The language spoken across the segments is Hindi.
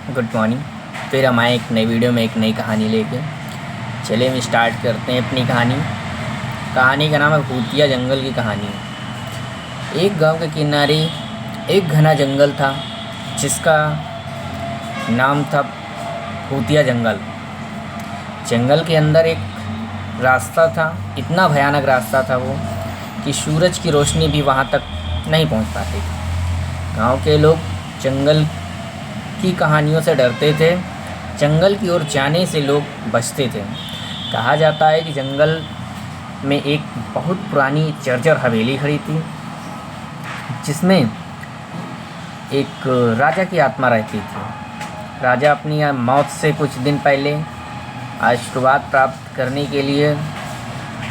Good morning. फिर हम आए एक नई वीडियो में एक नई कहानी लेके। चलिए हम स्टार्ट करते हैं अपनी कहानी का नाम है भूतिया जंगल की कहानी। एक गांव के किनारे एक घना जंगल था जिसका नाम था भूतिया जंगल। जंगल के अंदर एक रास्ता था, इतना भयानक रास्ता था वो कि सूरज की रोशनी भी वहाँ तक नहीं पहुँच पाती थी। गांव के लोग जंगल की कहानियों से डरते थे, जंगल की ओर जाने से लोग बचते थे। कहा जाता है कि जंगल में एक बहुत पुरानी जर्जर हवेली खड़ी थी जिसमें एक राजा की आत्मा रहती थी। राजा अपनी मौत से कुछ दिन पहले आशीर्वाद प्राप्त करने के लिए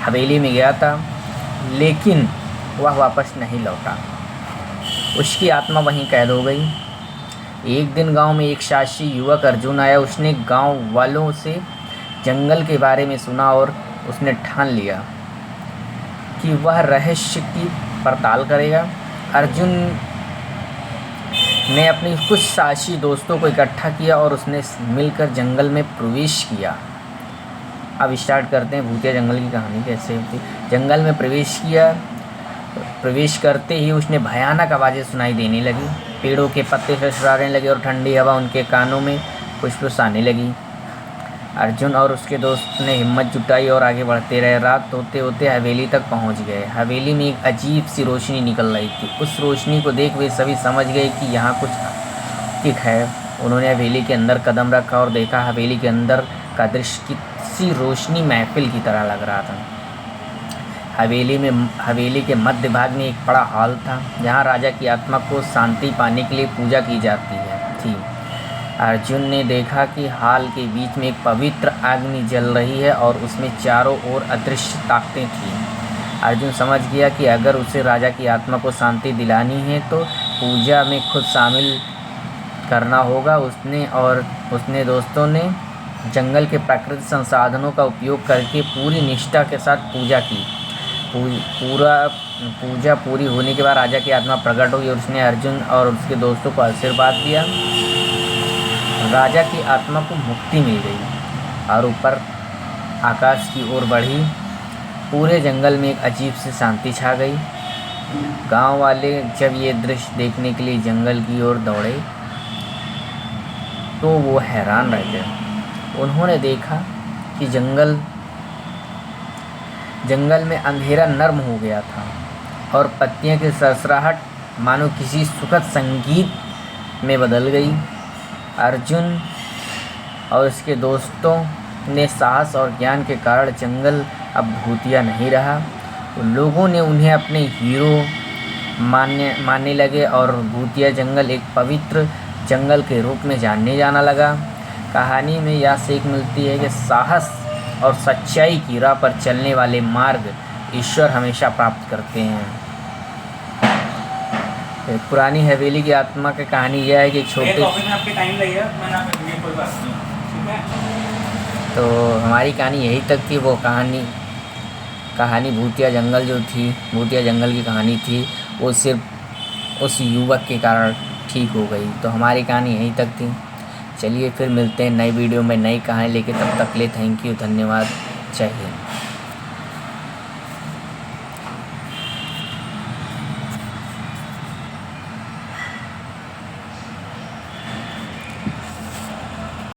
हवेली में गया था, लेकिन वह वापस नहीं लौटा। उसकी आत्मा वहीं कैद हो गई। एक दिन गांव में एक साहसी युवक अर्जुन आया। उसने गांव वालों से जंगल के बारे में सुना और उसने ठान लिया कि वह रहस्य की पड़ताल करेगा। अर्जुन ने अपने कुछ साहसी दोस्तों को इकट्ठा किया और उसने मिलकर जंगल में प्रवेश किया। अब स्टार्ट करते हैं भूतिया जंगल की कहानी कैसे होती। जंगल में प्रवेश किया। प्रवेश करते ही उसने भयानक आवाज़ें सुनाई देने लगी। पेड़ों के पत्ते सरसराने लगे और ठंडी हवा उनके कानों में खुशबू आने लगी। अर्जुन और उसके दोस्त ने हिम्मत जुटाई और आगे बढ़ते रहे। रात होते होते हवेली तक पहुंच गए। हवेली में एक अजीब सी रोशनी निकल रही थी। उस रोशनी को देख वे सभी समझ गए कि यहाँ कुछ अलौकिक है। उन्होंने हवेली के अंदर कदम रखा और देखा। हवेली के अंदर का दृश्य किसी रोशनी महफिल की तरह लग रहा था। हवेली के मध्य भाग में एक बड़ा हॉल था जहाँ राजा की आत्मा को शांति पाने के लिए पूजा की जाती थी। अर्जुन ने देखा कि हॉल के बीच में एक पवित्र अग्नि जल रही है और उसमें चारों ओर अदृश्य ताकतें थीं। अर्जुन समझ गया कि अगर उसे राजा की आत्मा को शांति दिलानी है तो पूजा में खुद शामिल करना होगा। उसने दोस्तों ने जंगल के प्राकृतिक संसाधनों का उपयोग करके पूरी निष्ठा के साथ पूजा की। पूजा पूरी होने के बाद राजा की आत्मा प्रकट हुई और उसने अर्जुन और उसके दोस्तों को आशीर्वाद दिया। राजा की आत्मा को मुक्ति मिल गई और ऊपर आकाश की ओर बढ़ी। पूरे जंगल में एक अजीब सी शांति छा गई। गांव वाले जब ये दृश्य देखने के लिए जंगल की ओर दौड़े तो वो हैरान रह गए। उन्होंने देखा कि जंगल में अंधेरा नर्म हो गया था और पत्तियों की सरसराहट मानो किसी सुखद संगीत में बदल गई। अर्जुन और उसके दोस्तों ने साहस और ज्ञान के कारण जंगल अब भूतिया नहीं रहा। लोगों ने उन्हें अपने हीरो मानने लगे और भूतिया जंगल एक पवित्र जंगल के रूप में जाना लगा। कहानी में यह सीख मिलती है कि साहस और सच्चाई की राह पर चलने वाले मार्ग ईश्वर हमेशा प्राप्त करते हैं। पुरानी हवेली की आत्मा की कहानी यह है कि तो हमारी कहानी यही तक थी। वो कहानी भूतिया जंगल जो थी, भूतिया जंगल की कहानी थी, वो सिर्फ उस युवक के कारण ठीक हो गई। तो हमारी कहानी यहीं तक थी। चलिए फिर मिलते हैं नई वीडियो में नई कहानी लेके। तब तक के लिए थैंक यू, धन्यवाद, जय हिंद।